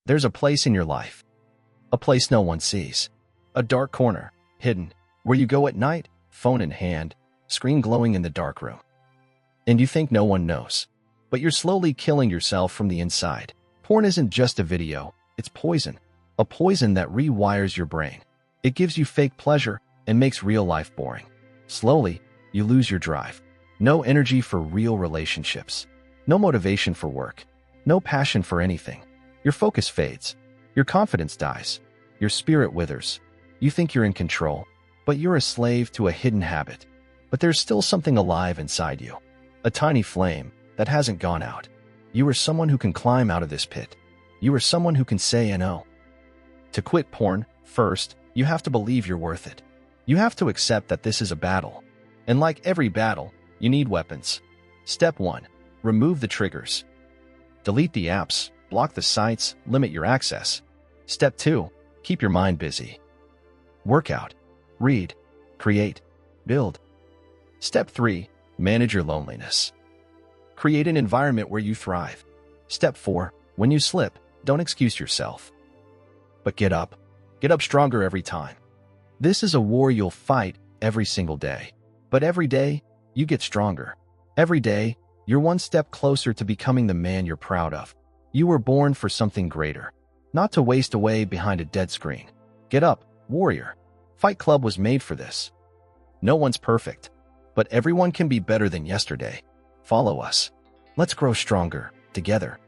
There's a place in your life, a place no one sees, a dark corner, hidden, where you go at night, phone in hand, screen glowing in the dark room. And you think no one knows, but you're slowly killing yourself from the inside. Porn isn't just a video, it's poison, a poison that rewires your brain. It gives you fake pleasure and makes real life boring. Slowly, you lose your drive. No energy for real relationships, no motivation for work, no passion for anything. Your focus fades, your confidence dies, your spirit withers. You think you're in control, but you're a slave to a hidden habit. But there's still something alive inside you, a tiny flame that hasn't gone out. You are someone who can climb out of this pit. You are someone who can say no. To quit porn, first, you have to believe you're worth it. You have to accept that this is a battle. And like every battle, you need weapons. Step 1. Remove the triggers. Delete the apps, block the sites, limit your access. Step 2. Keep your mind busy. Work out, read, create, build. Step 3. Manage your loneliness. Create an environment where you thrive. Step 4. When you slip, don't excuse yourself. But get up. Get up stronger every time. This is a war you'll fight every single day. But every day, you get stronger. Every day, you're one step closer to becoming the man you're proud of. You were born for something greater, not to waste away behind a dead screen. Get up, warrior. Fight Club was made for this. No one's perfect, but everyone can be better than yesterday. Follow us. Let's grow stronger, together.